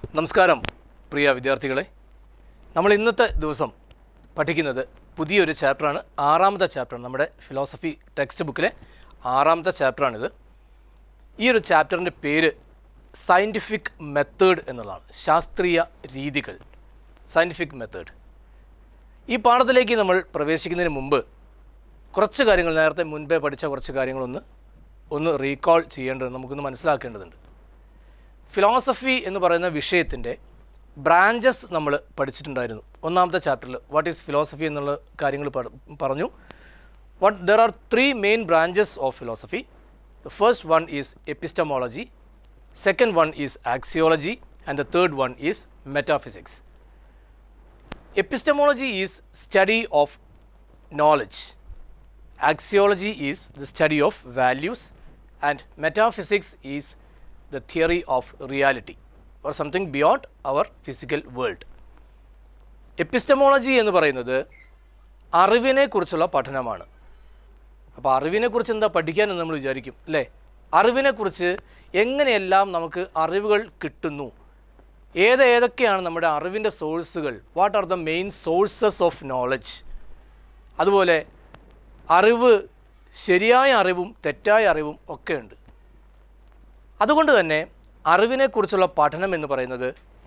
നമസ്കാരം പ്രിയ വിദ്യാർത്ഥികളെ, നമ്മൾ ഇന്നത്തെ ദിവസം പഠിക്കുന്നത് പുതിയൊരു ചാപ്റ്ററാണ്. ആറാമത്തെ ചാപ്റ്ററാണ്. നമ്മുടെ ഫിലോസഫി ടെക്സ്റ്റ് ബുക്കിലെ ആറാമത്തെ ചാപ്റ്ററാണിത്. ഈ ഒരു ചാപ്റ്ററിൻ്റെ പേര് സയൻറ്റിഫിക് മെത്തേഡ് എന്നുള്ളതാണ്. ശാസ്ത്രീയ രീതികൾ, സയൻറ്റിഫിക് മെത്തേഡ്. ഈ പാഠത്തിലേക്ക് നമ്മൾ പ്രവേശിക്കുന്നതിന് മുമ്പ് കുറച്ച് കാര്യങ്ങൾ, നേരത്തെ മുൻപേ പഠിച്ച കുറച്ച് കാര്യങ്ങളൊന്ന് റീകോൾ ചെയ്യേണ്ടത്, നമുക്കൊന്ന് മനസ്സിലാക്കേണ്ടതുണ്ട്. ഫിലോസഫി എന്ന് പറയുന്ന വിഷയത്തിൻ്റെ ബ്രാഞ്ചസ് നമ്മൾ പഠിച്ചിട്ടുണ്ടായിരുന്നു. ഒന്നാമത്തെ ചാപ്റ്ററിൽ വാട്ട് ഈസ് ഫിലോസഫി എന്നുള്ള കാര്യങ്ങൾ പറഞ്ഞു. There are 3 main branches of philosophy. The first one is epistemology, second one is axiology, and the third one is metaphysics. Epistemology is study of knowledge, axiology is the study of values, and metaphysics is the theory of reality or something beyond our physical world. Epistemology എന്ന് പറയുന്നത് അറിവിനെക്കുറിച്ചുള്ള പഠനമാണ്. അപ്പോൾ അറിവിനെക്കുറിച്ച് എന്താ പഠിക്കാനെന്ന് നമ്മൾ വിചാരിക്കും അല്ലേ? അറിവിനെക്കുറിച്ച് എങ്ങനെയെല്ലാം നമുക്ക് അറിവുകൾ കിട്ടുന്നു, ഏതൊക്കെയാണ് നമ്മുടെ അറിവിൻ്റെ സോഴ്സുകൾ, what are the main sources of knowledge. അതുപോലെ അറിവ്, ശരിയായ അറിവും തെറ്റായ അറിവും ഒക്കെ ഉണ്ട്. അതുകൊണ്ട് തന്നെ അറിവിനെക്കുറിച്ചുള്ള പഠനം എന്ന് പറയുന്നത്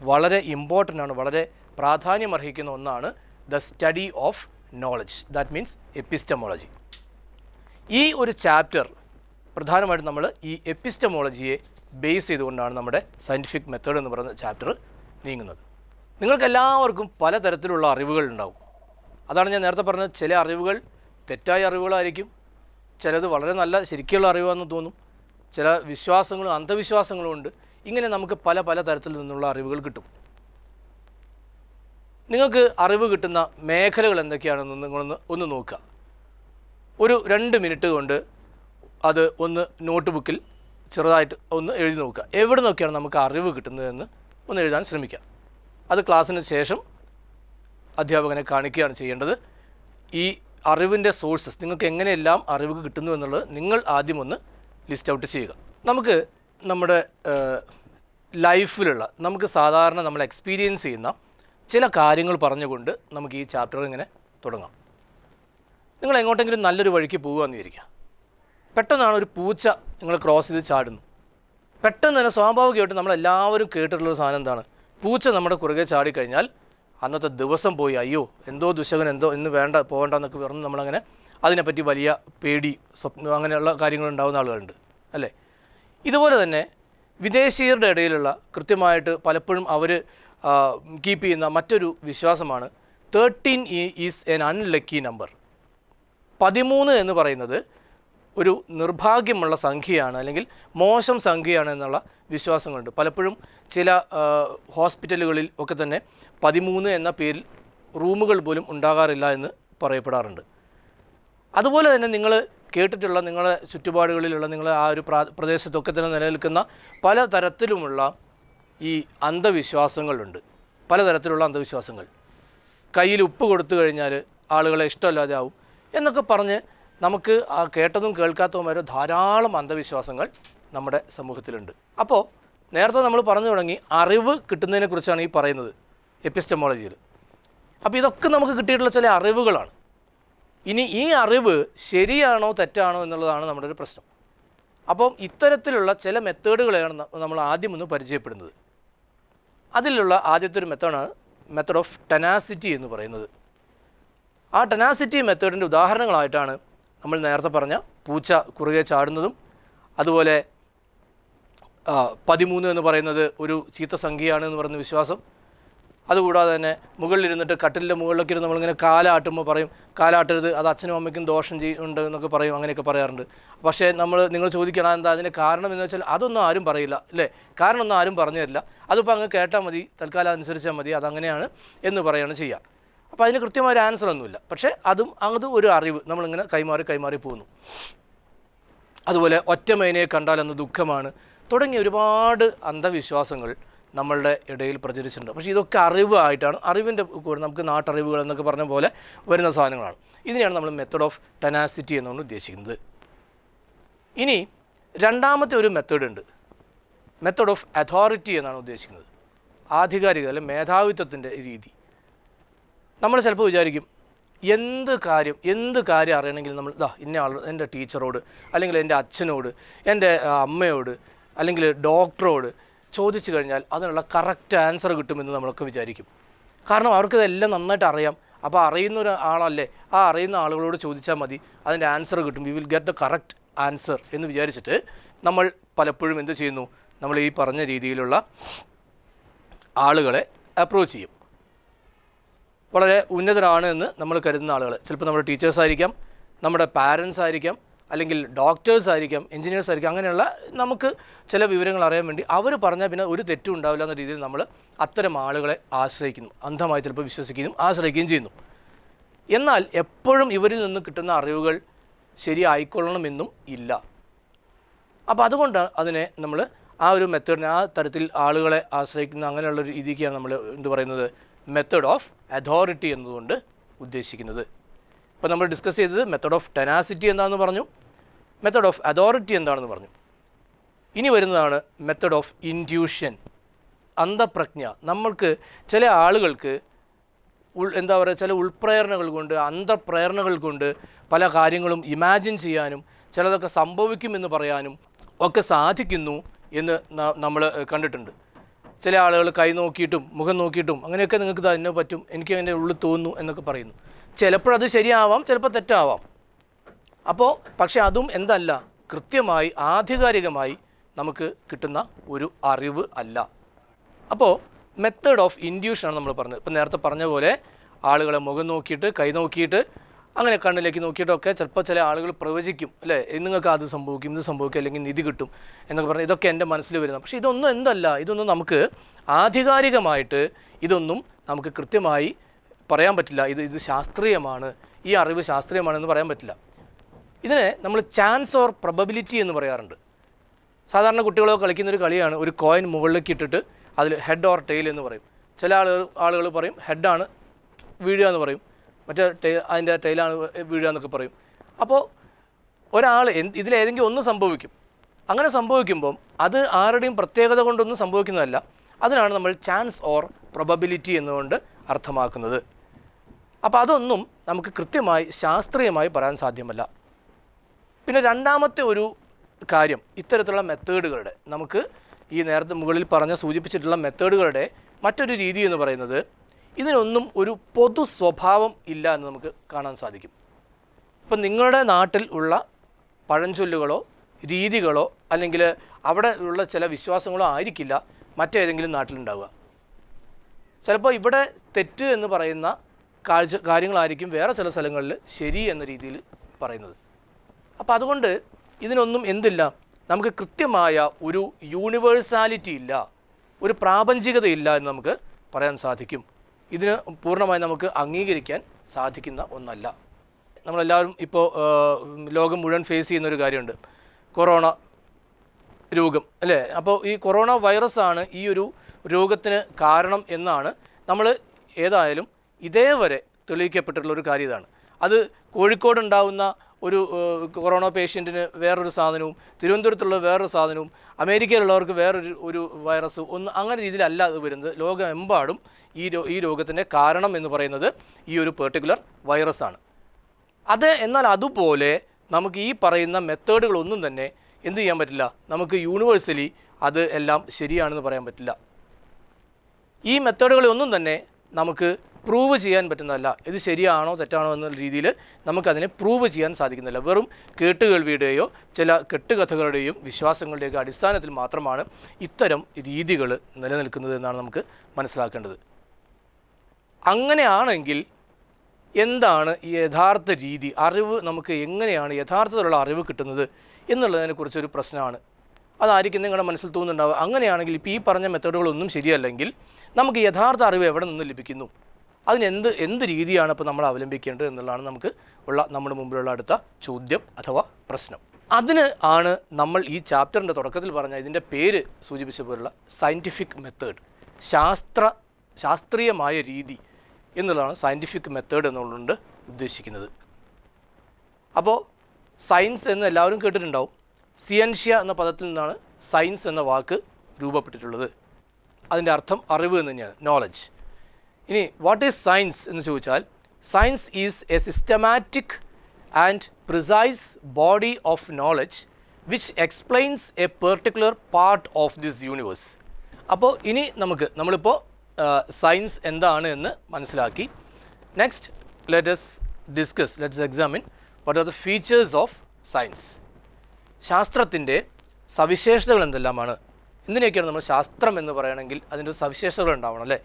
വളരെ ഇമ്പോർട്ടൻ്റ് ആണ്, വളരെ പ്രാധാന്യമർഹിക്കുന്ന ഒന്നാണ്. The study of knowledge, that means epistemology. ഈ ഒരു ചാപ്റ്റർ പ്രധാനമായിട്ടും നമ്മൾ ഈ എപ്പിസ്റ്റമോളജിയെ ബേസ് ചെയ്തുകൊണ്ടാണ് നമ്മുടെ സയൻറ്റിഫിക് മെത്തേഡ് എന്ന് പറയുന്ന ചാപ്റ്റർ നീങ്ങുന്നത്. നിങ്ങൾക്കെല്ലാവർക്കും പലതരത്തിലുള്ള അറിവുകൾ ഉണ്ടാവും. അതാണ് ഞാൻ നേരത്തെ പറഞ്ഞത്. ചില അറിവുകൾ തെറ്റായ അറിവുകളായിരിക്കും, ചിലത് വളരെ നല്ല ശരിക്കുള്ള അറിവാണെന്ന് തോന്നും, ചില വിശ്വാസങ്ങളും അന്ധവിശ്വാസങ്ങളും ഉണ്ട്. ഇങ്ങനെ നമുക്ക് പല തരത്തിൽ നിന്നുള്ള അറിവുകൾ കിട്ടും. നിങ്ങൾക്ക് അറിവ് കിട്ടുന്ന മേഖലകൾ എന്തൊക്കെയാണെന്ന് നിങ്ങളൊന്ന് നോക്കുക. ഒരു 2 മിനിറ്റ് കൊണ്ട് അത് ഒന്ന് നോട്ട് ബുക്കിൽ ചെറുതായിട്ട് ഒന്ന് എഴുതി നോക്കുക. എവിടെ നിന്നൊക്കെയാണ് നമുക്ക് അറിവ് കിട്ടുന്നതെന്ന് ഒന്ന് എഴുതാൻ ശ്രമിക്കുക. അത് ക്ലാസ്സിന് ശേഷം അധ്യാപകനെ കാണിക്കുകയാണ് ചെയ്യേണ്ടത്. ഈ അറിവിൻ്റെ സോഴ്സസ്, നിങ്ങൾക്ക് എങ്ങനെയെല്ലാം അറിവ് കിട്ടുന്നു എന്നുള്ളത് നിങ്ങൾ ആദ്യം ഒന്ന് ലിസ്റ്റ് ഔട്ട് ചെയ്യുക. നമുക്ക് നമ്മുടെ ലൈഫിലുള്ള, നമുക്ക് സാധാരണ നമ്മൾ എക്സ്പീരിയൻസ് ചെയ്യുന്ന ചില കാര്യങ്ങൾ പറഞ്ഞുകൊണ്ട് നമുക്ക് ഈ ചാപ്റ്റർ ഇങ്ങനെ തുടങ്ങാം. നിങ്ങൾ എങ്ങോട്ടെങ്കിലും നല്ലൊരു വഴിക്ക് പോകുകയെന്ന് വിചാരിക്കുക. പെട്ടെന്നാണ് ഒരു പൂച്ച നിങ്ങൾ ക്രോസ് ചെയ്ത് ചാടുന്നു. പെട്ടെന്ന് തന്നെ സ്വാഭാവികമായിട്ട് നമ്മളെല്ലാവരും കേട്ടിട്ടുള്ളൊരു സാധനം എന്താണ്? പൂച്ച നമ്മുടെ കുറുകെ ചാടിക്കഴിഞ്ഞാൽ അന്നത്തെ ദിവസം പോയി, അയ്യോ എന്തോ ദുശകൻ, എന്തോ ഇന്ന് പോകണ്ട എന്നൊക്കെ പറഞ്ഞ് നമ്മളങ്ങനെ അതിനെപ്പറ്റി വലിയ പേടി, സ്വപ്നം, അങ്ങനെയുള്ള കാര്യങ്ങളുണ്ടാകുന്ന ആളുകളുണ്ട് അല്ലേ? ഇതുപോലെ തന്നെ വിദേശീയരുടെ ഇടയിലുള്ള കൃത്യമായിട്ട് പലപ്പോഴും അവർ കീപ്പ് ചെയ്യുന്ന മറ്റൊരു വിശ്വാസമാണ് 13 ഈസ് എൻ അൺലക്കി നമ്പർ. 13 എന്ന് പറയുന്നത് ഒരു നിർഭാഗ്യമുള്ള സംഖ്യയാണ്, അല്ലെങ്കിൽ മോശം സംഖ്യയാണ് എന്നുള്ള വിശ്വാസങ്ങളുണ്ട്. പലപ്പോഴും ചില ഹോസ്പിറ്റലുകളിൽ ഒക്കെ തന്നെ 13 എന്ന പേരിൽ റൂമുകൾ പോലും ഉണ്ടാകാറില്ല എന്ന് പറയപ്പെടാറുണ്ട്. അതുപോലെ തന്നെ നിങ്ങൾ കേട്ടിട്ടുള്ള, നിങ്ങളുടെ ചുറ്റുപാടുകളിലുള്ള, നിങ്ങളെ ആ ഒരു പ്രദേശത്തൊക്കെ തന്നെ നിലനിൽക്കുന്ന പലതരത്തിലുമുള്ള ഈ അന്ധവിശ്വാസങ്ങളുണ്ട്. പലതരത്തിലുള്ള അന്ധവിശ്വാസങ്ങൾ. കയ്യിൽ ഉപ്പ് കൊടുത്തു കഴിഞ്ഞാൽ ആളുകളെ ഇഷ്ടമല്ലാതെ ആവും എന്നൊക്കെ പറഞ്ഞ് നമുക്ക് ആ കേട്ടതും കേൾക്കാത്തതുമായ ധാരാളം അന്ധവിശ്വാസങ്ങൾ നമ്മുടെ സമൂഹത്തിലുണ്ട്. അപ്പോൾ നേരത്തെ നമ്മൾ പറഞ്ഞു തുടങ്ങി, അറിവ് കിട്ടുന്നതിനെക്കുറിച്ചാണ് ഈ പറയുന്നത് എപ്പിസ്റ്റമോളജിയിൽ. അപ്പോൾ ഇതൊക്കെ നമുക്ക് കിട്ടിയിട്ടുള്ള ചില അറിവുകളാണ്. ഇനി ഈ അറിവ് ശരിയാണോ തെറ്റാണോ എന്നുള്ളതാണ് നമ്മുടെ ഒരു പ്രശ്നം. അപ്പം ഇത്തരത്തിലുള്ള ചില മെത്തേഡുകളെയാണ് നമ്മൾ ആദ്യം ഒന്ന് പരിചയപ്പെടുന്നത്. അതിലുള്ള ആദ്യത്തെ ഒരു മെത്തേഡാണ് മെത്തേഡ് ഓഫ് ടെനാസിറ്റി എന്ന് പറയുന്നത്. ആ ടെനാസിറ്റി മെത്തേഡിൻ്റെ ഉദാഹരണങ്ങളായിട്ടാണ് നമ്മൾ നേരത്തെ പറഞ്ഞ പൂച്ച കുറുകെ ചാടുന്നതും, അതുപോലെ 13 എന്ന് പറയുന്നത് ഒരു ചീത്ത സംഖ്യയാണ് എന്ന് പറയുന്ന വിശ്വാസം. അതുകൂടാതെ തന്നെ മുകളിലിരുന്നിട്ട്, കട്ടിലിൻ്റെ മുകളിലൊക്കെ ഇരുന്ന് നമ്മളിങ്ങനെ കാലാട്ടുമ്പോൾ പറയും, കാലാട്ടരുത്, അത് അച്ഛനും അമ്മയ്ക്കും ദോഷം ഉണ്ട് എന്നൊക്കെ പറയും, അങ്ങനെയൊക്കെ പറയാറുണ്ട്. പക്ഷേ നിങ്ങൾ ചോദിക്കണം എന്താ അതിൻ്റെ കാരണം എന്ന് വെച്ചാൽ അതൊന്നും ആരും പറയില്ല അല്ലേ? കാരണമൊന്നും ആരും പറഞ്ഞു തരില്ല. അതിപ്പോൾ അങ്ങ് കേട്ടാൽ മതി, തൽക്കാലം അനുസരിച്ചാൽ മതി, അതങ്ങനെയാണ് എന്ന് പറയുകയാണ് ചെയ്യുക. അപ്പോൾ അതിന് കൃത്യമായൊരു ആൻസർ ഒന്നുമില്ല. പക്ഷേ അതും ഒരു അറിവ് നമ്മളിങ്ങനെ കൈമാറി പോകുന്നു. അതുപോലെ ഒറ്റമേനയെ കണ്ടാൽ അന്ന് ദുഃഖമാണ് തുടങ്ങിയ ഒരുപാട് അന്ധവിശ്വാസങ്ങൾ നമ്മളുടെ ഇടയിൽ പ്രചരിച്ചിട്ടുണ്ട്. പക്ഷേ ഇതൊക്കെ അറിവായിട്ടാണ്, അറിവിൻ്റെ കൂടെ നമുക്ക് നാട്ടറിവുകൾ എന്നൊക്കെ പറഞ്ഞ പോലെ വരുന്ന സാധനങ്ങളാണ്. ഇതിനെയാണ് നമ്മൾ മെത്തേഡ് ഓഫ് ടെനാസിറ്റി എന്നാണ് ഉദ്ദേശിക്കുന്നത്. ഇനി രണ്ടാമത്തെ ഒരു മെത്തേഡ് ഉണ്ട്, മെത്തേഡ് ഓഫ് അതോറിറ്റി എന്നാണ് ഉദ്ദേശിക്കുന്നത്. ആധികാരികത അല്ലെങ്കിൽ മേധാവിത്വത്തിൻ്റെ രീതി. നമ്മൾ ചിലപ്പോൾ വിചാരിക്കും എന്ത് കാര്യം അറിയണമെങ്കിൽ നമ്മൾ ഇന്ന ആൾ എൻ്റെ ടീച്ചറോട് അല്ലെങ്കിൽ എൻ്റെ അച്ഛനോട് എൻ്റെ അമ്മയോട് അല്ലെങ്കിൽ ഡോക്ടറോട് ചോദിച്ചു കഴിഞ്ഞാൽ അതിനുള്ള കറക്റ്റ് ആൻസർ കിട്ടുമെന്ന് നമ്മളൊക്കെ വിചാരിക്കും. കാരണം അവർക്കിതെല്ലാം നന്നായിട്ട് അറിയാം. അപ്പോൾ അറിയുന്ന ഒരാളല്ലേ, ആ അറിയുന്ന ആളുകളോട് ചോദിച്ചാൽ മതി, അതിൻ്റെ ആൻസർ കിട്ടും, we will get the correct answer എന്ന് വിചാരിച്ചിട്ട് നമ്മൾ പലപ്പോഴും എന്ത് ചെയ്യുന്നു, നമ്മൾ ഈ പറഞ്ഞ രീതിയിലുള്ള ആളുകളെ അപ്രോച്ച് ചെയ്യും. വളരെ ഉന്നതരാണ് എന്ന് നമ്മൾ കരുതുന്ന ആളുകൾ, ചിലപ്പോൾ നമ്മുടെ ടീച്ചേഴ്സ് ആയിരിക്കാം, നമ്മുടെ പാരൻസ് ആയിരിക്കാം, അല്ലെങ്കിൽ ഡോക്ടേഴ്സ് ആയിരിക്കാം, എൻജിനീയേഴ്സ് ആയിരിക്കാം. അങ്ങനെയുള്ള നമുക്ക് ചില വിവരങ്ങൾ അറിയാൻ വേണ്ടി അവർ പറഞ്ഞാൽ പിന്നെ ഒരു തെറ്റും ഉണ്ടാവില്ല എന്ന രീതിയിൽ നമ്മൾ അത്തരം ആളുകളെ ആശ്രയിക്കുന്നു, അന്ധമായി ചിലപ്പോൾ വിശ്വസിക്കുകയും ആശ്രയിക്കുകയും ചെയ്യുന്നു. എന്നാൽ എപ്പോഴും ഇവരിൽ നിന്ന് കിട്ടുന്ന അറിവുകൾ ശരിയായിക്കൊള്ളണമെന്നും ഇല്ല. അപ്പോൾ അതുകൊണ്ട് അതിനെ നമ്മൾ ആ ഒരു മെത്തേഡിനെ, ആ തരത്തിൽ ആളുകളെ ആശ്രയിക്കുന്ന അങ്ങനെയുള്ളൊരു രീതിക്കാണ് നമ്മൾ എന്ത് പറയുന്നത്, മെത്തേഡ് ഓഫ് അതോറിറ്റി എന്നതുകൊണ്ട് ഉദ്ദേശിക്കുന്നത്. ഇപ്പോൾ നമ്മൾ ഡിസ്കസ് ചെയ്തത് മെത്തേഡ് ഓഫ് ടെനാസിറ്റി എന്താണെന്ന് പറഞ്ഞു, മെത്തേഡ് ഓഫ് അതോറിറ്റി എന്താണെന്ന് പറഞ്ഞു. ഇനി വരുന്നതാണ് മെത്തേഡ് ഓഫ് ഇൻറ്റ്യൂഷൻ, അന്ധപ്രജ്ഞ. നമ്മൾക്ക് ചില ആളുകൾക്ക് എന്താ പറയുക, ചില ഉൾപ്രേരണകൾ കൊണ്ട്, അന്ധപ്രേരണകൾ കൊണ്ട് പല കാര്യങ്ങളും ഇമാജിൻ ചെയ്യാനും ചിലതൊക്കെ സംഭവിക്കുമെന്ന് പറയാനും ഒക്കെ സാധിക്കുന്നു എന്ന് നമ്മൾ കണ്ടിട്ടുണ്ട്. ചില ആളുകൾ കൈ നോക്കിയിട്ടും മുഖം നോക്കിയിട്ടും അങ്ങനെയൊക്കെ നിങ്ങൾക്ക് തന്നെ പറ്റും, എനിക്ക് എൻ്റെ ഉള്ളിൽ തോന്നുന്നു എന്നൊക്കെ പറയുന്നു. ചിലപ്പോഴത് ശരിയാവാം, ചിലപ്പോൾ തെറ്റാവാം. അപ്പോൾ പക്ഷേ അതും എന്തല്ല, കൃത്യമായി ആധികാരികമായി നമുക്ക് കിട്ടുന്ന ഒരു അറിവ് അല്ല. അപ്പോൾ മെത്തേഡ് ഓഫ് ഇൻഡ്യൂഷനാണ് നമ്മൾ പറഞ്ഞത്. ഇപ്പം നേരത്തെ പറഞ്ഞ പോലെ ആളുകളെ മുഖം നോക്കിയിട്ട് കൈ നോക്കിയിട്ട് അങ്ങനെ കണ്ണിലേക്ക് നോക്കിയിട്ടൊക്കെ ചിലപ്പോൾ ചില ആളുകൾ പ്രവചിക്കും, അല്ലേ, നിങ്ങൾക്ക് അത് സംഭവിക്കും, ഇത് സംഭവിക്കും, അല്ലെങ്കിൽ നിധി കിട്ടും എന്നൊക്കെ പറഞ്ഞാൽ ഇതൊക്കെ എൻ്റെ മനസ്സിൽ വരുന്നത്. പക്ഷേ ഇതൊന്നും എന്തല്ല, ഇതൊന്നും നമുക്ക് ആധികാരികമായിട്ട് ഇതൊന്നും നമുക്ക് കൃത്യമായി പറയാൻ പറ്റില്ല. ഇത് ശാസ്ത്രീയമാണ്, ഈ അറിവ് ശാസ്ത്രീയമാണെന്ന് പറയാൻ പറ്റില്ല. ഇതിനെ നമ്മൾ ചാൻസ് ഓർ പ്രൊബബിലിറ്റി എന്ന് പറയാറുണ്ട്. സാധാരണ കുട്ടികളൊക്കെ കളിക്കുന്നൊരു കളിയാണ്, ഒരു കോയിൻ മുകളിലേക്ക് ഇട്ടിട്ട് അതിൽ ഹെഡ് ഓർ ടെയിൽ എന്ന് പറയും. ചില ആളുകൾ പറയും ഹെഡാണ് വീഴുക എന്ന് പറയും, മറ്റേ അതിൻ്റെ ടെയിലാണ് വീഴുക എന്നൊക്കെ പറയും. അപ്പോൾ ഒരാൾ ഇതിലേതെങ്കിലും ഒന്ന് സംഭവിക്കും. അങ്ങനെ സംഭവിക്കുമ്പം അത് ആരുടെയും പ്രത്യേകത കൊണ്ടൊന്നും സംഭവിക്കുന്നതല്ല. അതിനാണ് നമ്മൾ ചാൻസ് ഓർ പ്രൊബബിലിറ്റി എന്നുകൊണ്ട് അർത്ഥമാക്കുന്നത്. അപ്പോൾ അതൊന്നും നമുക്ക് കൃത്യമായി ശാസ്ത്രീയമായി പറയാൻ സാധ്യമല്ല. പിന്നെ രണ്ടാമത്തെ ഒരു കാര്യം, ഇത്തരത്തിലുള്ള മെത്തേഡുകളുടെ, നമുക്ക് ഈ നേരത്തെ മുകളിൽ സൂചിപ്പിച്ചിട്ടുള്ള മെത്തേഡുകളുടെ മറ്റൊരു രീതി എന്ന് പറയുന്നത്, ഇതിനൊന്നും ഒരു പൊതു സ്വഭാവം ഇല്ല എന്ന് നമുക്ക് കാണാൻ സാധിക്കും. ഇപ്പം നിങ്ങളുടെ നാട്ടിൽ ഉള്ള പഴഞ്ചൊല്ലുകളോ രീതികളോ അല്ലെങ്കിൽ അവിടെ ഉള്ള ചില വിശ്വാസങ്ങളോ ആയിരിക്കില്ല മറ്റേതെങ്കിലും നാട്ടിലുണ്ടാവുക. ചിലപ്പോൾ ഇവിടെ തെറ്റ് എന്ന് പറയുന്ന കാര്യങ്ങളായിരിക്കും വേറെ ചില സ്ഥലങ്ങളിൽ ശരി എന്ന രീതിയിൽ പറയുന്നത്. അപ്പോൾ അതുകൊണ്ട് ഇതിനൊന്നും എന്തില്ല, നമുക്ക് കൃത്യമായ ഒരു യൂണിവേഴ്സാലിറ്റി ഇല്ല, ഒരു പ്രാപഞ്ചികതയില്ല എന്ന് നമുക്ക് പറയാൻ സാധിക്കും. ഇതിന് പൂർണ്ണമായി നമുക്ക് അംഗീകരിക്കാൻ സാധിക്കുന്ന ഒന്നല്ല. നമ്മളെല്ലാവരും ഇപ്പോൾ ലോകം മുഴുവൻ ഫേസ് ചെയ്യുന്നൊരു കാര്യമുണ്ട്, കൊറോണ രോഗം, അല്ലേ. അപ്പോൾ ഈ കൊറോണ വൈറസാണ് ഈ ഒരു രോഗത്തിന് കാരണം എന്നാണ് നമ്മൾ ഏതായാലും ഇതേവരെ തെളിയിക്കപ്പെട്ടിട്ടുള്ളൊരു കാര്യം. ഇതാണ് അത് കോഴിക്കോടുണ്ടാവുന്ന ഒരു കൊറോണ പേഷ്യൻറ്റിന് വേറൊരു സാധനവും, തിരുവനന്തപുരത്തുള്ള വേറൊരു സാധനവും, അമേരിക്കയിലുള്ളവർക്ക് വേറൊരു വൈറസ്, അങ്ങനെ രീതിയിലല്ല അത് വരുന്നത്. ലോകമെമ്പാടും ഈ രോഗത്തിൻ്റെ കാരണം എന്ന് പറയുന്നത് ഈ ഒരു പെർട്ടിക്കുലർ വൈറസാണ്. എന്നാൽ അതുപോലെ നമുക്ക് ഈ പറയുന്ന മെത്തേഡുകളൊന്നും തന്നെ എന്ത് ചെയ്യാൻ പറ്റില്ല, നമുക്ക് യൂണിവേഴ്സലി അത് എല്ലാം ശരിയാണെന്ന് പറയാൻ പറ്റില്ല. ഈ മെത്തേഡുകളൊന്നും തന്നെ നമുക്ക് പ്രൂവ് ചെയ്യാൻ പറ്റുന്നതല്ല. ഇത് ശരിയാണോ തെറ്റാണോ എന്നുള്ള രീതിയിൽ നമുക്കതിനെ പ്രൂവ് ചെയ്യാൻ സാധിക്കുന്നില്ല. വെറും കേട്ടുകേൾവിയുടെയോ ചില കെട്ടുകഥകളുടെയും വിശ്വാസങ്ങളുടെയൊക്കെ അടിസ്ഥാനത്തിൽ മാത്രമാണ് ഇത്തരം രീതികൾ നിലനിൽക്കുന്നത് എന്നാണ് നമുക്ക് മനസ്സിലാക്കേണ്ടത്. അങ്ങനെയാണെങ്കിൽ എന്താണ് യഥാർത്ഥ രീതി, അറിവ് നമുക്ക് എങ്ങനെയാണ് യഥാർത്ഥത്തിലുള്ള അറിവ് കിട്ടുന്നത് എന്നുള്ളതിനെക്കുറിച്ചൊരു പ്രശ്നമാണ്. അതായിരിക്കും നിങ്ങളുടെ മനസ്സിൽ തോന്നുന്നുണ്ടാവുക. അങ്ങനെയാണെങ്കിൽ ഇപ്പോൾ ഈ പറഞ്ഞ മെത്തേഡുകളൊന്നും ശരിയല്ലെങ്കിൽ നമുക്ക് യഥാർത്ഥ അറിവ് എവിടെ നിന്ന് ലഭിക്കുന്നു, എന്ത് രീതിയാണ് ഇപ്പോൾ നമ്മൾ അവലംബിക്കേണ്ടത് എന്നുള്ളതാണ് നമ്മുടെ മുമ്പിലുള്ള അടുത്ത ചോദ്യം അഥവാ പ്രശ്നം. അതിന് ആണ് നമ്മൾ ഈ ചാപ്റ്ററിൻ്റെ തുടക്കത്തിൽ പറഞ്ഞ ഇതിൻ്റെ പേര് സൂചിപ്പിച്ച പോലുള്ള സയൻറ്റിഫിക് മെത്തേഡ്, ശാസ്ത്രീയമായ രീതി എന്നുള്ളതാണ് സയൻറ്റിഫിക് മെത്തേഡ് എന്നുകൊണ്ട് ഉദ്ദേശിക്കുന്നത്. അപ്പോൾ സയൻസ് എന്ന് എല്ലാവരും കേട്ടിട്ടുണ്ടാവും. സിയൻഷ്യ എന്ന പദത്തിൽ നിന്നാണ് സയൻസ് എന്ന വാക്ക് രൂപപ്പെട്ടിട്ടുള്ളത്. അതിൻ്റെ അർത്ഥം അറിവ് എന്ന് തന്നെയാണ്, നോളജ്. ഇനി വാട്ട് ഈസ് സയൻസ് എന്ന് ചോദിച്ചാൽ, science is A systematic and precise body of knowledge which explains A particular part of this universe. അപ്പോൾ ഇനി നമ്മളിപ്പോൾ സയൻസ് എന്താണ് എന്ന് മനസ്സിലാക്കി. Next let's examine what are the features of science. ശാസ്ത്രത്തിൻ്റെ സവിശേഷതകൾ എന്തെല്ലാമാണ്? എന്തിനൊക്കെയാണ് നമ്മൾ ശാസ്ത്രം എന്ന് പറയണമെങ്കിൽ അതിൻ്റെ ഒരു സവിശേഷതകൾ ഉണ്ടാവണം അല്ലേ?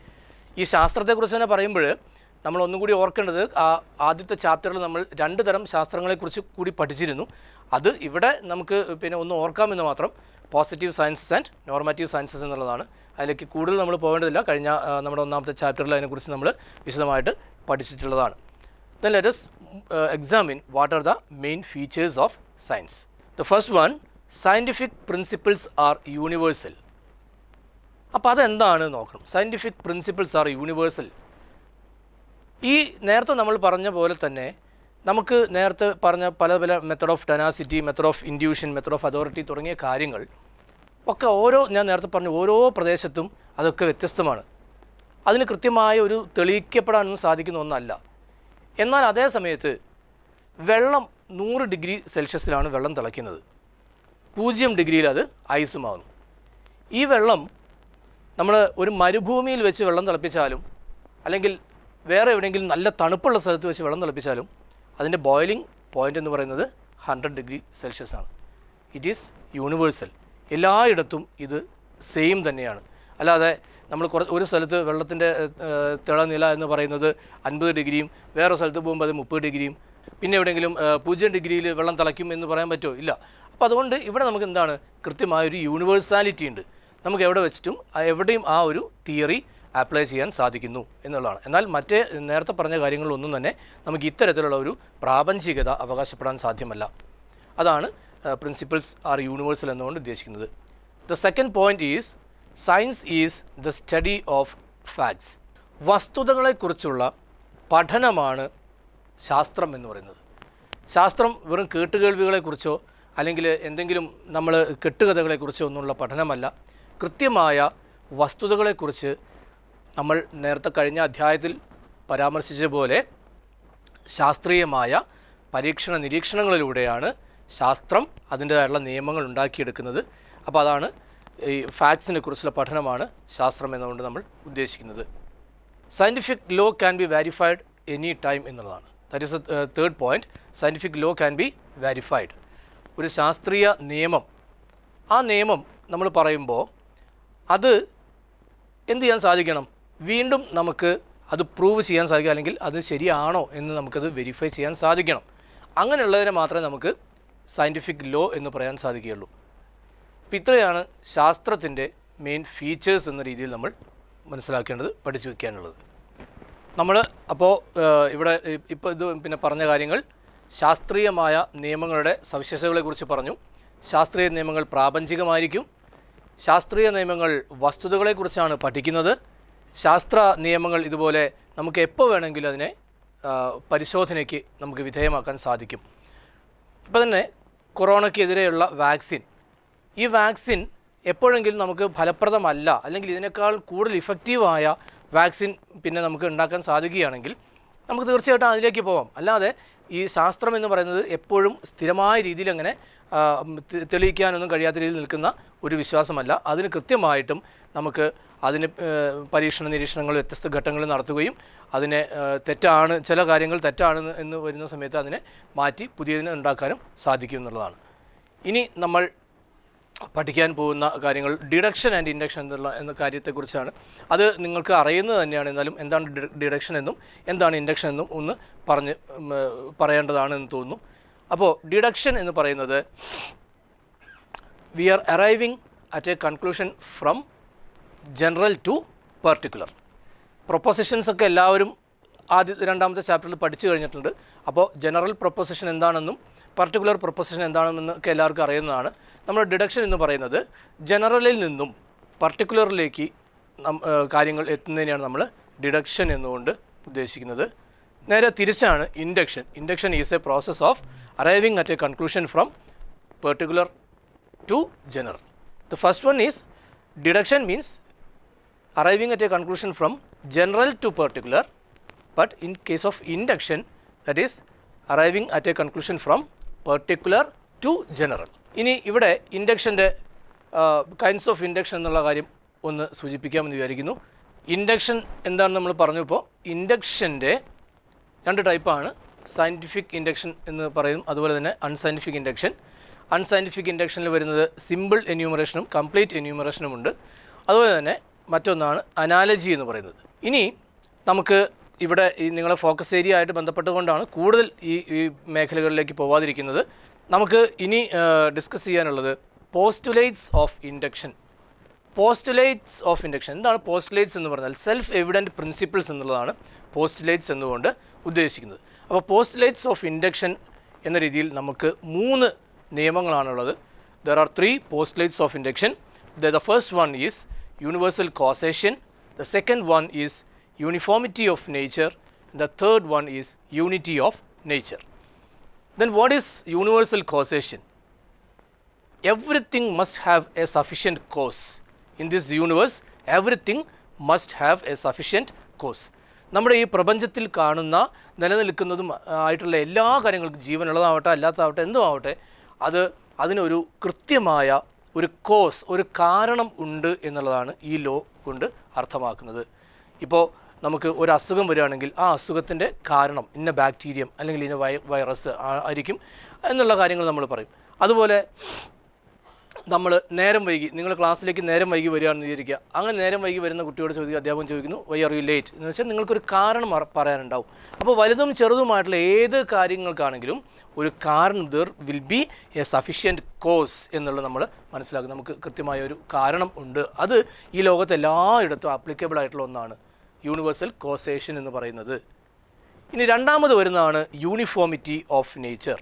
ഈ ശാസ്ത്രത്തെക്കുറിച്ച് തന്നെ പറയുമ്പോൾ നമ്മൾ ഒന്നുകൂടി ഓർക്കേണ്ടത്, ആദ്യത്തെ ചാപ്റ്ററിൽ നമ്മൾ 2 തരം ശാസ്ത്രങ്ങളെക്കുറിച്ച് കൂടി പഠിച്ചിരുന്നു. അത് ഇവിടെ നമുക്ക് പിന്നെ ഒന്ന് ഓർക്കാമെന്ന് മാത്രം. Positive sciences and normative sciences എന്നുള്ളതാണ്. അതിലേക്ക് കൂടുതൽ നമ്മൾ പോകേണ്ടതില്ല. കഴിഞ്ഞ നമ്മുടെ 1ാമത്തെ ചാപ്റ്ററിൽ അതിനെക്കുറിച്ച് നമ്മൾ വിശദമായിട്ട് പഠിച്ചിട്ടുള്ളതാണ്. Then let us examine what are the main features of science. The first one, scientific principles are universal. അപ്പോൾ അതെന്താണ് നോക്കണം. Scientific principles are universal. ഈ നേരത്തെ നമ്മൾ പറഞ്ഞ പോലെ തന്നെ നമുക്ക് നേരത്തെ പറഞ്ഞ പല method of tenacity, method of intuition, method of authority തുടങ്ങിയ കാര്യങ്ങൾ ഒക്കെ ഞാൻ നേരത്തെ പറഞ്ഞ ഓരോ പ്രദേശത്തും അതൊക്കെ വ്യത്യസ്തമാണ്. അതിന് കൃത്യമായ ഒരു തെളിയിക്കപ്പെടാനൊന്നും സാധിക്കുന്ന ഒന്നല്ല. എന്നാൽ അതേ സമയത്ത് വെള്ളം 100 ഡിഗ്രി സെൽഷ്യസിലാണ് വെള്ളം തിളയ്ക്കുന്നത്, 0 ഡിഗ്രിയിൽ അത് ഐസുമാകുന്നു. ഈ വെള്ളം നമ്മൾ ഒരു മരുഭൂമിയിൽ വെച്ച് വെള്ളം തിളപ്പിച്ചാലും അല്ലെങ്കിൽ വേറെ എവിടെയെങ്കിലും നല്ല തണുപ്പുള്ള സ്ഥലത്ത് വെച്ച് വെള്ളം തിളപ്പിച്ചാലും അതിൻ്റെ ബോയിലിംഗ് പോയിൻ്റ് എന്ന് പറയുന്നത് 100 ഡിഗ്രി സെൽഷ്യസ് ആണ്. It is universal. എല്ലായിടത്തും ഇത് സെയിം തന്നെയാണ്. അല്ലാതെ നമ്മൾ ഒരു സ്ഥലത്ത് വെള്ളത്തിൻ്റെ തിളനില എന്ന് പറയുന്നത് 50 ഡിഗ്രിയും വേറെ സ്ഥലത്ത് പോകുമ്പോൾ അത് 30 ഡിഗ്രിയും പിന്നെ എവിടെയെങ്കിലും 0 ഡിഗ്രിയിൽ വെള്ളം തിളയ്ക്കും എന്ന് പറയാൻ പറ്റുമോ? ഇല്ല. അപ്പോൾ അതുകൊണ്ട് ഇവിടെ നമുക്ക് എന്താണ്, കൃത്യമായൊരു യൂണിവേഴ്സാലിറ്റി ഉണ്ട്. നമുക്ക് എവിടെ വെച്ചിട്ടും എവിടെയും ആ ഒരു തിയറി അപ്ലൈ ചെയ്യാൻ സാധിക്കുന്നു എന്നുള്ളതാണ്. എന്നാൽ മറ്റേ നേരത്തെ പറഞ്ഞ കാര്യങ്ങളിലൊന്നും തന്നെ നമുക്ക് ഇത്തരത്തിലുള്ള ഒരു പ്രാപഞ്ചികത അവകാശപ്പെടാൻ സാധ്യമല്ല. അതാണ് പ്രിൻസിപ്പിൾസ് ആർ യൂണിവേഴ്സൽ എന്നുകൊണ്ട് ഉദ്ദേശിക്കുന്നത്. The second point is science is the study of facts. വസ്തുതകളെക്കുറിച്ചുള്ള പഠനമാണ് ശാസ്ത്രം എന്ന് പറയുന്നത്. ശാസ്ത്രം വെറും കേട്ടുകേൾവികളെക്കുറിച്ചോ അല്ലെങ്കിൽ എന്തെങ്കിലും നമ്മൾ കെട്ടുകഥകളെക്കുറിച്ചോ ഒന്നുമുള്ള പഠനമല്ല. കൃത്യമായ വസ്തുതകളെക്കുറിച്ച് നമ്മൾ നേരത്തെ കഴിഞ്ഞ അധ്യായത്തിൽ പരാമർശിച്ച പോലെ ശാസ്ത്രീയമായ പരീക്ഷണ നിരീക്ഷണങ്ങളിലൂടെയാണ് ശാസ്ത്രം അതിൻ്റേതായുള്ള നിയമങ്ങൾ ഉണ്ടാക്കിയെടുക്കുന്നത്. അപ്പോൾ അതാണ് ഈ ഫാക്ട്സിനെ കുറിച്ചുള്ള പഠനമാണ് ശാസ്ത്രം എന്നുകൊണ്ട് നമ്മൾ ഉദ്ദേശിക്കുന്നത്. Scientific law can be verified any time എന്നുള്ളതാണ്. That is a third point. Scientific law can be verified. ഒരു ശാസ്ത്രീയ നിയമം, ആ നിയമം നമ്മൾ പറയുമ്പോൾ അത് എന്ത് ചെയ്യാൻ സാധിക്കണം, വീണ്ടും നമുക്ക് അത് പ്രൂവ് ചെയ്യാൻ സാധിക്കുക, അല്ലെങ്കിൽ അത് ശരിയാണോ എന്ന് നമുക്കത് വെരിഫൈ ചെയ്യാൻ സാധിക്കണം. അങ്ങനെയുള്ളതിനെ മാത്രമേ നമുക്ക് സയൻറ്റിഫിക് ലോ എന്ന് പറയാൻ സാധിക്കുകയുള്ളൂ. അപ്പോൾ ഇത്രയാണ് ശാസ്ത്രത്തിൻ്റെ മെയിൻ ഫീച്ചേഴ്സ് എന്ന രീതിയിൽ നമ്മൾ മനസ്സിലാക്കേണ്ടത്, പഠിച്ചു വയ്ക്കാനുള്ളത്. നമ്മൾ അപ്പോൾ ഇവിടെ ഇപ്പോൾ ഇത് പിന്നെ പറഞ്ഞ കാര്യങ്ങൾ ശാസ്ത്രീയമായ നിയമങ്ങളുടെ സവിശേഷതകളെക്കുറിച്ച് പറഞ്ഞു. ശാസ്ത്രീയ നിയമങ്ങൾ പ്രാപഞ്ചികമായിരിക്കും. ശാസ്ത്രീയ നിയമങ്ങൾ വസ്തുതകളെക്കുറിച്ചാണ് പഠിക്കുന്നത്. ശാസ്ത്ര നിയമങ്ങൾ ഇതുപോലെ നമുക്ക് എപ്പോൾ വേണമെങ്കിലും അതിനെ പരിശോധനയ്ക്ക് നമുക്ക് വിധേയമാക്കാൻ സാധിക്കും. ഇപ്പോൾ തന്നെ കൊറോണയ്ക്കെതിരെയുള്ള വാക്സിൻ, ഈ വാക്സിൻ എപ്പോഴെങ്കിലും നമുക്ക് ഫലപ്രദമല്ല അല്ലെങ്കിൽ ഇതിനേക്കാൾ കൂടുതൽ ഇഫക്റ്റീവായ വാക്സിൻ പിന്നെ നമുക്ക് ഉണ്ടാക്കാൻ സാധിക്കുകയാണെങ്കിൽ നമുക്ക് തീർച്ചയായിട്ടും അതിലേക്ക് പോകാം. അല്ലാതെ ഈ ശാസ്ത്രം എന്ന് പറയുന്നത് എപ്പോഴും സ്ഥിരമായ രീതിയിൽ അങ്ങനെ തെളിയിക്കാനൊന്നും കഴിയാത്ത രീതിയിൽ നിൽക്കുന്ന ഒരു വിശ്വാസമല്ല. അതിന് കൃത്യമായിട്ടും നമുക്ക് അതിന് പരീക്ഷണ നിരീക്ഷണങ്ങൾ വ്യത്യസ്ത ഘട്ടങ്ങളിൽ നടത്തുകയും അതിനെ തെറ്റാണ്, ചില കാര്യങ്ങൾ തെറ്റാണ് എന്ന് വരുന്ന സമയത്ത് അതിനെ മാറ്റി പുതിയതിനെ ഉണ്ടാക്കാനും സാധിക്കും എന്നുള്ളതാണ്. ഇനി നമ്മൾ പഠിക്കാൻ പോകുന്ന കാര്യങ്ങൾ ഡിഡക്ഷൻ ആൻഡ് ഇൻഡക്ഷൻ എന്ന കാര്യത്തെക്കുറിച്ചാണ്. അത് നിങ്ങൾക്ക് അറിയുന്നത് തന്നെയാണ്. എന്നാലും എന്താണ് ഡിഡക്ഷൻ എന്നും എന്താണ് ഇൻഡക്ഷൻ എന്നും ഒന്ന് പറയേണ്ടതാണെന്ന് തോന്നുന്നു. അപ്പോൾ ഡിഡക്ഷൻ എന്ന് പറയുന്നത് we are arriving at a conclusion from general to particular. Propositions ഒക്കെ എല്ലാവരും രണ്ടാമത്തെ ചാപ്റ്ററിൽ പഠിച്ചു കഴിഞ്ഞിട്ടുണ്ട്. അപ്പോൾ ജനറൽ പ്രൊപ്പോസിഷൻ എന്താണെന്നും പർട്ടിക്കുലർ പ്രൊപ്പോസിഷൻ എന്താണെന്നൊക്കെ എല്ലാവർക്കും അറിയുന്നതാണ്. നമ്മൾ ഡിഡക്ഷൻ എന്ന് പറയുന്നത് ജനറലിൽ നിന്നും പർട്ടിക്കുലറിലേക്ക് കാര്യങ്ങൾ എത്തുന്നതിനെയാണ് നമ്മൾ ഡിഡക്ഷൻ എന്നുകൊണ്ട് ഉദ്ദേശിക്കുന്നത്. നേരെ തിരിച്ചാണ് induction. Induction is a process of arriving at a conclusion from particular to general. The first one is deduction means arriving at a conclusion from general to particular, but in case of induction, that is arriving at a conclusion from particular to general. ഇനി ഇവിടെ ഇൻഡക്ഷൻ്റെ kinds of induction എന്നുള്ള കാര്യം ഒന്ന് സൂചിപ്പിക്കാമെന്ന് വിചാരിക്കുന്നു. Induction എന്താണെന്ന് നമ്മൾ പറഞ്ഞു. ഇപ്പോൾ ഇൻഡക്ഷൻ്റെ രണ്ട് ടൈപ്പാണ്. സയൻറ്റിഫിക് ഇൻഡക്ഷൻ എന്ന് പറയും, അതുപോലെ തന്നെ അൺസയൻറ്റിഫിക് ഇൻഡക്ഷൻ. അൺസയൻറ്റിഫിക് ഇൻഡക്ഷനിൽ വരുന്നത് സിമ്പിൾ എന്യൂമറേഷനും കംപ്ലീറ്റ് എന്യൂമറേഷനും ഉണ്ട്. അതുപോലെ തന്നെ മറ്റൊന്നാണ് അനാലജി എന്ന് പറയുന്നത്. ഇനി നമുക്ക് ഇവിടെ ഈ നിങ്ങളെ ഫോക്കസ് ഏരിയ ആയിട്ട് ബന്ധപ്പെട്ടുകൊണ്ടാണ് കൂടുതൽ ഈ മേഖലകളിലേക്ക് പോവാതിരിക്കുന്നത്. നമുക്ക് ഇനി ഡിസ്കസ് ചെയ്യാനുള്ളത് postulates of induction. Postulates of induction എന്താണ്? പോസ്റ്റുലേറ്റ്സ് എന്ന് പറഞ്ഞാൽ സെൽഫ് എവിഡൻറ്റ് പ്രിൻസിപ്പിൾസ് എന്നുള്ളതാണ് പോസ്റ്റുലേറ്റ്സ് എന്നുകൊണ്ട് ഉദ്ദേശിക്കുന്നത്. അപ്പോൾ പോസ്റ്റുലേറ്റ്സ് ഓഫ് ഇൻഡക്ഷൻ എന്ന രീതിയിൽ നമുക്ക് 3 നിയമങ്ങളാണുള്ളത്. There are 3 postulates of induction. The first one is universal causation, the second one is uniformity of nature, the third one is unity of nature. Then what is universal causation? Everything must have a sufficient cause. In this universe, everything must have a sufficient cause. നമ്മുടെ ഈ പ്രപഞ്ചത്തിൽ കാണുന്ന നിലനിൽക്കുന്നതും ആയിട്ടുള്ള എല്ലാ കാര്യങ്ങൾക്കും, ജീവനുള്ളതാവട്ടെ അല്ലാത്തതാവട്ടെ എന്തും ആവട്ടെ, അതിനൊരു കൃത്യമായ ഒരു കോസ്, ഒരു കാരണം ഉണ്ട് എന്നുള്ളതാണ് ഈ ലോ കൊണ്ട് അർത്ഥമാക്കുന്നത്. ഇപ്പോൾ നമുക്ക് ഒരു അസുഖം വരികയാണെങ്കിൽ ആ അസുഖത്തിൻ്റെ കാരണം ഇന്ന ബാക്ടീരിയം അല്ലെങ്കിൽ ഇന്ന വൈറസ് ആയിരിക്കും എന്നുള്ള കാര്യങ്ങൾ നമ്മൾ പറയും. അതുപോലെ നമ്മൾ നേരം വൈകി, നിങ്ങൾ ക്ലാസ്സിലേക്ക് നേരം വൈകി വരികയാണെന്ന് വിചാരിക്കുക. അങ്ങനെ നേരം വൈകി വരുന്ന കുട്ടിയോട് ചോദിക്കുക, അധ്യാപകൻ ചോദിക്കുന്നു വൈ ആർ യു ലേറ്റ് എന്ന് വെച്ചാൽ നിങ്ങൾക്കൊരു കാരണം പറയാനുണ്ടാവും. അപ്പോൾ വലുതും ചെറുതുമായിട്ടുള്ള ഏത് കാര്യങ്ങൾക്കാണെങ്കിലും ഒരു കാരണം, there will be a sufficient cause എന്നുള്ളത് നമ്മൾ മനസ്സിലാക്കും. നമുക്ക് കൃത്യമായ ഒരു കാരണം ഉണ്ട്. അത് ഈ ലോകത്ത് എല്ലായിടത്തും ആപ്ലിക്കബിൾ ആയിട്ടുള്ള ഒന്നാണ് യൂണിവേഴ്സൽ കോസേഷൻ എന്ന് പറയുന്നത്. ഇനി രണ്ടാമത് വരുന്നതാണ് യൂണിഫോമിറ്റി ഓഫ് നേച്ചർ.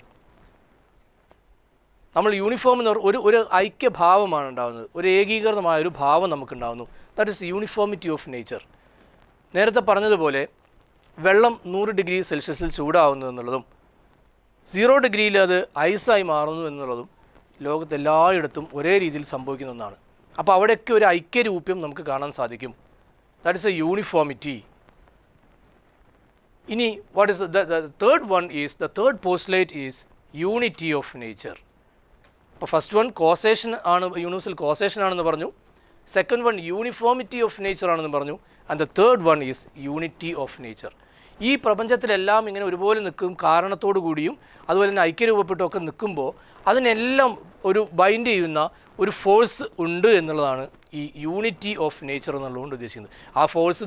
നമ്മൾ യൂണിഫോം എന്ന് പറഞ്ഞാൽ ഒരു ഐക്യഭാവമാണ് ഉണ്ടാകുന്നത്, ഒരു ഏകീകൃതമായ ഒരു ഭാവം നമുക്കുണ്ടാകുന്നു. That is uniformity of nature. നേരത്തെ പറഞ്ഞതുപോലെ വെള്ളം 100 ഡിഗ്രി സെൽഷ്യസിൽ ചൂടാവുന്നു എന്നുള്ളതും 0 ഡിഗ്രിയിൽ അത് ഐസായി മാറുന്നു എന്നുള്ളതും ലോകത്ത് എല്ലായിടത്തും ഒരേ രീതിയിൽ സംഭവിക്കുന്ന ഒന്നാണ്. അപ്പോൾ അവിടെയൊക്കെ ഒരു ഐക്യരൂപ്യം നമുക്ക് കാണാൻ സാധിക്കും. That is a uniformity. ഇനി what is the third one is, the third postulate is unity of nature. അപ്പോൾ ഫസ്റ്റ് വൺ കോസേഷൻ ആണ്, യൂണിവേഴ്സൽ കോസേഷൻ ആണെന്ന് പറഞ്ഞു. Second one uniformity of nature ആണെന്ന് പറഞ്ഞു. And the third one is unity of nature. ഈ പ്രപഞ്ചത്തിലെല്ലാം ഇങ്ങനെ ഒരുപോലെ നിൽക്കും, കാരണത്തോടു കൂടിയും അതുപോലെ തന്നെ ഐക്യരൂപപ്പെട്ടുമൊക്കെ നിൽക്കുമ്പോൾ അതിനെല്ലാം ഒരു ബൈൻഡ് ചെയ്യുന്ന ഒരു ഫോഴ്സ് ഉണ്ട് എന്നുള്ളതാണ് ഈ യൂണിറ്റി ഓഫ് നേച്ചർ എന്നുള്ളതുകൊണ്ട് ഉദ്ദേശിക്കുന്നത്. ആ ഫോഴ്സ്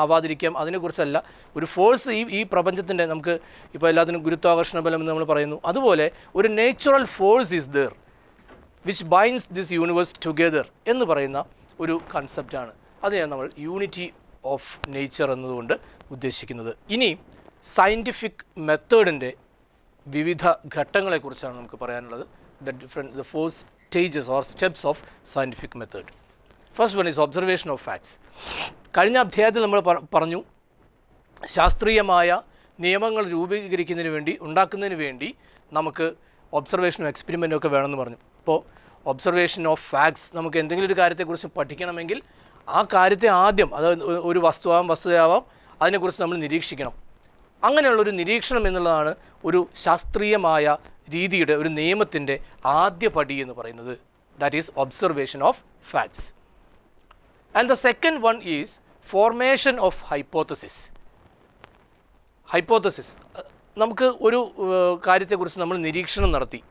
ആവാതിരിക്കാം, അതിനെക്കുറിച്ചല്ല. ഒരു ഫോഴ്സ് ഈ പ്രപഞ്ചത്തിൻ്റെ, നമുക്ക് ഇപ്പോൾ എല്ലാത്തിനും ഗുരുത്വാകർഷണ ബലം എന്ന് നമ്മൾ പറയുന്നു, അതുപോലെ ഒരു natural force is there which binds this universe together എന്ന് പറയുന്ന ഒരു കൺസെപ്റ്റാണ്. അതിനെയാണ് നമ്മൾ യൂണിറ്റി ഓഫ് നേച്ചർ എന്നതുകൊണ്ട് ഉദ്ദേശിക്കുന്നത്. ഇനി സയൻറ്റിഫിക് മെത്തേഡിൻ്റെ വിവിധ ഘട്ടങ്ങളെക്കുറിച്ചാണ് നമുക്ക് പറയാനുള്ളത്. the 4 stages or steps of scientific method. First one is observation of facts. കഴിഞ്ഞ അധ്യായത്തിൽ നമ്മൾ പറഞ്ഞു ശാസ്ത്രീയമായ നിയമങ്ങൾ രൂപീകരിക്കുന്നതിന് വേണ്ടി, ഉണ്ടാക്കുന്നതിന് വേണ്ടി നമുക്ക് ഒബ്സർവേഷനും എക്സ്പെരിമെൻറ്റും ഒക്കെ വേണമെന്ന് പറഞ്ഞു. ഇപ്പോൾ ഒബ്സർവേഷൻ ഓഫ് ഫാക്ട്സ്, നമുക്ക് എന്തെങ്കിലും ഒരു കാര്യത്തെക്കുറിച്ച് പഠിക്കണമെങ്കിൽ ആ കാര്യത്തെ ആദ്യം, അതായത് ഒരു വസ്തുതയാവാം, അതിനെക്കുറിച്ച് നമ്മൾ നിരീക്ഷിക്കണം. അങ്ങനെയുള്ളൊരു നിരീക്ഷണം എന്നുള്ളതാണ് ഒരു ശാസ്ത്രീയമായ രീതിയുടെ, ഒരു നിയമത്തിൻ്റെ ആദ്യ പടി എന്ന് പറയുന്നത്. That is observation of facts. And the second one is formation of hypothesis. Hypothesis, നമുക്ക് ഒരു കാര്യത്തെക്കുറിച്ച് നമ്മൾ നിരീക്ഷണം നടത്തി.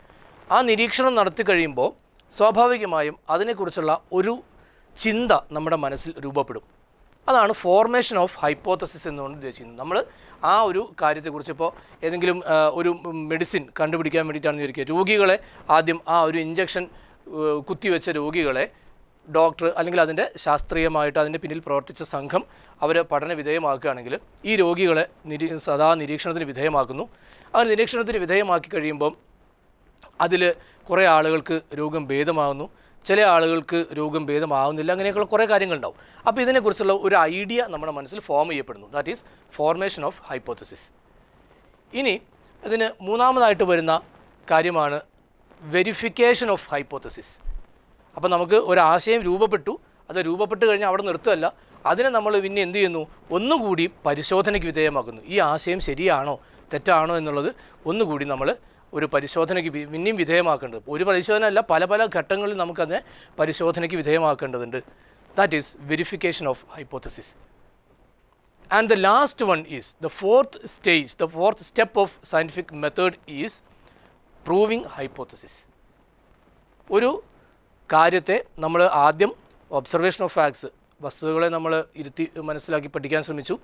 ആ നിരീക്ഷണം നടത്തി കഴിയുമ്പോൾ സ്വാഭാവികമായും അതിനെക്കുറിച്ചുള്ള ഒരു ചിന്ത നമ്മുടെ മനസ്സിൽ രൂപപ്പെടും. അതാണ് ഫോർമേഷൻ ഓഫ് ഹൈപ്പോത്തസിസ് എന്നുകൊണ്ട് ഉദ്ദേശിക്കുന്നത്. നമ്മൾ ആ ഒരു കാര്യത്തെക്കുറിച്ച്, ഇപ്പോൾ ഏതെങ്കിലും ഒരു മെഡിസിൻ കണ്ടുപിടിക്കാൻ വേണ്ടിയിട്ടാണെന്ന് വിചാരിക്കുക, രോഗികളെ ആദ്യം ആ ഒരു ഇഞ്ചക്ഷൻ കുത്തിവെച്ച രോഗികളെ ഡോക്ടർ അല്ലെങ്കിൽ അതിൻ്റെ ശാസ്ത്രീയമായിട്ട് അതിൻ്റെ പിന്നിൽ പ്രവർത്തിച്ച സംഘം അവരെ പഠന വിധേയമാക്കുകയാണെങ്കിൽ ഈ രോഗികളെ സദാ നിരീക്ഷണത്തിന് വിധേയമാക്കുന്നു. ആ നിരീക്ഷണത്തിന് വിധേയമാക്കി കഴിയുമ്പം അതിൽ കുറേ ആളുകൾക്ക് രോഗം ഭേദമാകുന്നു, ചില ആളുകൾക്ക് രോഗം ഭേദമാകുന്നില്ല, അങ്ങനെയൊക്കെയുള്ള കുറേ കാര്യങ്ങളുണ്ടാവും. അപ്പോൾ ഇതിനെക്കുറിച്ചുള്ള ഒരു ഐഡിയ നമ്മുടെ മനസ്സിൽ ഫോം ചെയ്യപ്പെടുന്നു. That is formation of hypothesis. ഇനി ഇതിന് മൂന്നാമതായിട്ട് വരുന്ന കാര്യമാണ് വെരിഫിക്കേഷൻ ഓഫ് ഹൈപ്പോത്തസിസ്. അപ്പോൾ നമുക്ക് ഒരാശയം രൂപപ്പെട്ടു, അത് രൂപപ്പെട്ട് കഴിഞ്ഞാൽ അവിടെ നിർത്തുകയല്ല, അതിനെ നമ്മൾ പിന്നെ എന്ത് ചെയ്യുന്നു, ഒന്നുകൂടി പരിശോധനയ്ക്ക് വിധേയമാക്കുന്നു. ഈ ആശയം ശരിയാണോ തെറ്റാണോ എന്നുള്ളത് ഒന്നുകൂടി നമ്മൾ ഒരു പരിശോധനയ്ക്ക് പിന്നെയും വിധേയമാക്കേണ്ടത്. ഒരു പരിശോധന അല്ല, പല പല ഘട്ടങ്ങളിൽ നമുക്കതിനെ പരിശോധനയ്ക്ക് വിധേയമാക്കേണ്ടതുണ്ട്. That is verification of hypothesis. And the last one is the fourth stage, the fourth step of scientific method is proving hypothesis. ഒരു കാര്യത്തെ നമ്മൾ ആദ്യം ഒബ്സർവേഷൻ ഓഫ് ഫാക്ട്സ്, വസ്തുതകളെ നമ്മൾ ഇരുത്തി മനസ്സിലാക്കി പഠിക്കാൻ ശ്രമിച്ചു.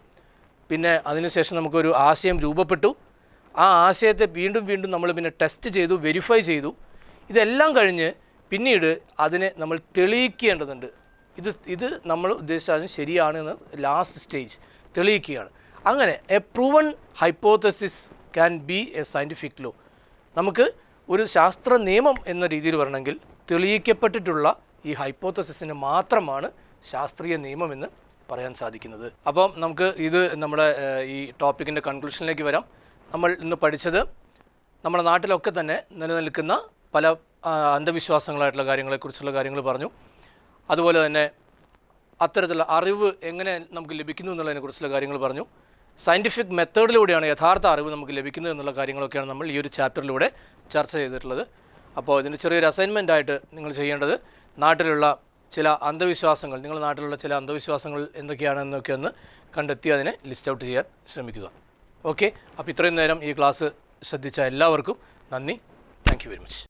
പിന്നെ അതിനുശേഷം നമുക്കൊരു ആശയം രൂപപ്പെട്ടു. ആ ആശയത്തെ വീണ്ടും വീണ്ടും നമ്മൾ പിന്നെ ടെസ്റ്റ് ചെയ്തു, വെരിഫൈ ചെയ്തു. ഇതെല്ലാം കഴിഞ്ഞ് പിന്നീട് അതിനെ നമ്മൾ തെളിയിക്കേണ്ടതുണ്ട്. ഇത് നമ്മൾ ഉദ്ദേശിച്ചത് ശരിയാണെന്ന് ലാസ്റ്റ് സ്റ്റേജ് തെളിയിക്കുകയാണ്. അങ്ങനെ a proven hypothesis can be a scientific law. നമുക്ക് ഒരു ശാസ്ത്ര നിയമം എന്ന രീതിയിൽ വരണമെങ്കിൽ തെളിയിക്കപ്പെട്ടിട്ടുള്ള ഈ ഹൈപ്പോത്തസിസിന് മാത്രമാണ് ശാസ്ത്രീയ നിയമമെന്ന് പറയാൻ സാധിക്കുന്നത്. അപ്പം നമുക്ക് ഇത് നമ്മുടെ ഈ ടോപ്പിക്കിൻ്റെ കൺക്ലൂഷനിലേക്ക് വരാം. നമ്മൾ ഇന്ന് പഠിച്ചത് നമ്മുടെ നാട്ടിലൊക്കെ തന്നെ നിലനിൽക്കുന്ന പല അന്ധവിശ്വാസങ്ങളായിട്ടുള്ള കാര്യങ്ങളെക്കുറിച്ചുള്ള കാര്യങ്ങൾ പറഞ്ഞു. അതുപോലെ തന്നെ അത്തരത്തിലുള്ള അറിവ് എങ്ങനെ നമുക്ക് ലഭിക്കുന്നു എന്നുള്ളതിനെക്കുറിച്ചുള്ള കാര്യങ്ങൾ പറഞ്ഞു. സയൻറ്റിഫിക് മെത്തേഡിലൂടെയാണ് യഥാർത്ഥ അറിവ് നമുക്ക് ലഭിക്കുന്നത് എന്നുള്ള കാര്യങ്ങളൊക്കെയാണ് നമ്മൾ ഈ ഒരു ചാപ്റ്ററിലൂടെ ചർച്ച ചെയ്തിട്ടുള്ളത്. അപ്പോൾ ഇതിൻ്റെ ചെറിയൊരു അസൈൻമെൻറ്റായിട്ട് നിങ്ങൾ ചെയ്യേണ്ടത് നാട്ടിലുള്ള ചില അന്ധവിശ്വാസങ്ങൾ, നിങ്ങളുടെ നാട്ടിലുള്ള ചില അന്ധവിശ്വാസങ്ങൾ എന്തൊക്കെയാണെന്നൊക്കെ ഒന്ന് കണ്ടെത്തി അതിനെ ലിസ്റ്റ് ഔട്ട് ചെയ്യാൻ ശ്രമിക്കുക. ഓക്കെ, അപ്പോൾ ഇത്രയും നേരം ഈ ക്ലാസ് ശ്രദ്ധിച്ച എല്ലാവർക്കും നന്ദി. Thank you very much.